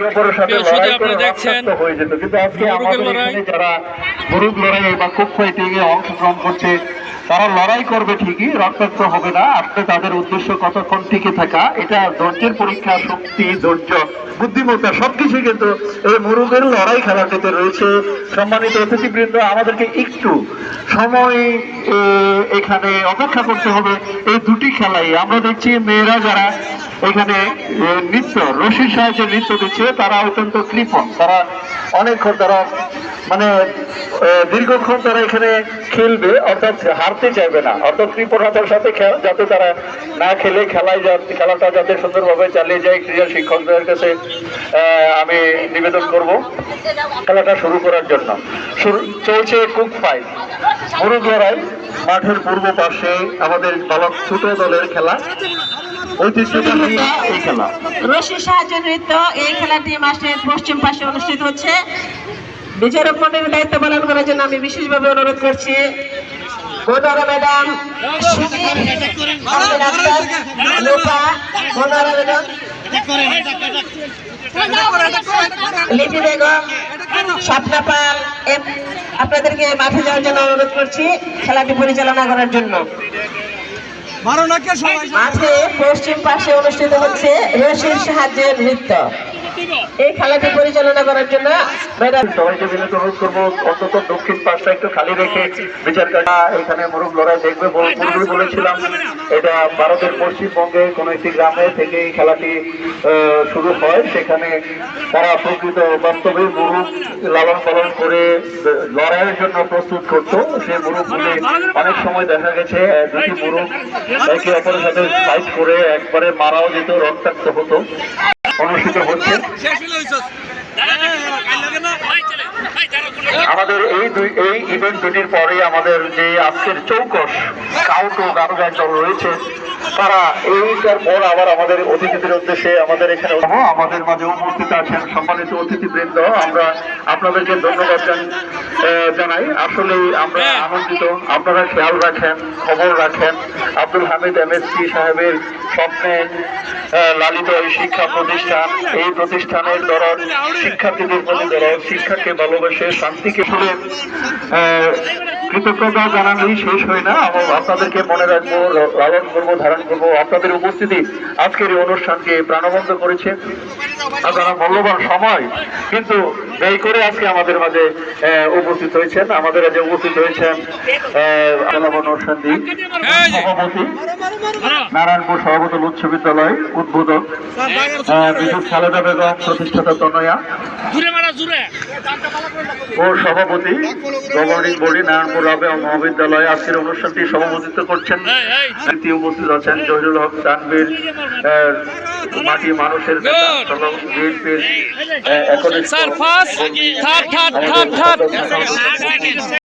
অপরের সাথে লড়াই করে রক্তাক্ত হয়ে যেত, কিন্তু আজকে আমাদের এখানে যারা মুরুগ লড়াই বা কুক ফাইটিং এ অংশগ্রহণ করছে তারা লড়াই করবে ঠিকই, রক্তাক্ত হবে না। আসলে তাদের উদ্দেশ্য কতক্ষণ টিকে থাকা, এটা ধৈর্যের পরীক্ষা, শক্তি, ধৈর্য, বুদ্ধিমত্তা সবকিছু কিন্তু এই মুরুগের লড়াই খেলাটিতে রয়েছে। সম্মানিত অতিথিবৃন্দ, আমাদেরকে একটু সময় এখানে অপেক্ষা করতে হবে। এই দুটি খেলাই আমরা দেখছি মেয়েরা যারা এখানে নৃত্য রশির সাহায্যে নৃত্য দিচ্ছে তারা অত্যন্ত কৃপণ, তারা অনেকক্ষণ তারা মানে দীর্ঘক্ষণ তারা এখানে খেলবে, অর্থাৎ হারতে চাইবে না, অর্থাৎ কৃপণতার সাথে যাতে তারা না খেলে খেলাটা যাতে সুন্দরভাবে চালিয়ে যায়। ক্রীড়া শিক্ষকদের কাছে আমি নিবেদন করব খেলাটা শুরু করার জন্য। চলছে কুক ফাইট, মুরুগ লড়াই। মাঠের পূর্ব পাশে আমাদের ছোট দলের খেলা, ঐতিহ্যবাহী এই খেলা রশির সাহায্যে নৃত্য। এই খেলাটি মাঠের পশ্চিম পাশে অনুষ্ঠিত হচ্ছে। বিচারক মন্ডলীর দায়িত্ব পালন করার জন্য আমি বিশেষভাবে অনুরোধ করছি গোদারা ম্যাডাম, লিপি বেগম, স্বপ্না পাল, আপনাদেরকে মাঠে যাওয়ার জন্য অনুরোধ করছি খেলাটি পরিচালনা করার জন্য। মাঠে পশ্চিম পাশে অনুষ্ঠিত হচ্ছে রশির সাহায্যে নৃত্য। এই খেলাটি পরিচালনা করার জন্য সবাইকে বিনীত অনুরোধ করবো অন্তত দক্ষিণ পাশটা একটু খালি রেখে বিচার এখানে মুরুগ লড়াই দেখবে। পূর্বে বলেছিলাম এটা ভারতের পশ্চিমবঙ্গে কোন একটি গ্রামে থেকে এই খেলাটি শুরু হয়। সেখানে তারা প্রকৃত বাস্তবে মুরুগ লালন পালন করে লড়াইয়ের জন্য প্রস্তুত করতো। সেই মুরুগগুলি অনেক সময় দেখা গেছে দুটি মুরুগ একে অপরের সাথে ফাইট করে একবারে মারাও যেত, রক্তাক্ত হতো। অনুষ্ঠিত হচ্ছে আমাদের এই ইভেন্ট দুটির পরে আমাদের যে আজকের চৌকস স্কাউট ও গারুগান দল রয়েছে তারা এইটার পর আবার আমাদের অতিথিদের উদ্দেশ্যে আমাদের এখানে আমাদের মাঝে উপস্থিত আছেন সম্মানিত অতিথিবৃন্দ। আমরা আপনাদেরকে ধন্যবাদ জানাই। আসলে আমরা আনন্দিত, আপনারা খেয়াল রাখেন, খবর রাখেন। আব্দুল হামিদ MSc সাহেবের স্বপ্নে লালিত এই শিক্ষা প্রতিষ্ঠান, এই প্রতিষ্ঠানের দরদ শিক্ষার্থীদের প্রতি দরদ, শিক্ষাকে ভালোবেসে শান্তিকে শুনে কৃতজ্ঞতা জানানোই শেষ হয় না। আপনাদেরকে মনে রাখবো, লালন করবো, ধারণ করবো। আপনাদের উপস্থিতি আজকের এই অনুষ্ঠানকে প্রাণবন্ত করেছে। আপনারা মূল্যবান সময় কিন্তু ব্যয় করে আজকে আমাদের মাঝে উপস্থিত হয়েছেন। আমাদের মাঝে উপস্থিত হয়েছেন সভাপতি নারায়ণপুর সভাপতি উচ্চ বিদ্যালয় উদ্বোধক বিদ্যুৎ খালেদা বেগম, প্রতিষ্ঠাতা তনয়া ও সভাপতি গভর্নিং বডি নারায়ণপুর রাবে মহাবিদ্যালয়। আজকের অনুষ্ঠানটি সভাপতিত্ব করছেন, উপস্থিত আছেন জহিরুল হক তানভীর, মাটি মানুষের বিএনপির এখন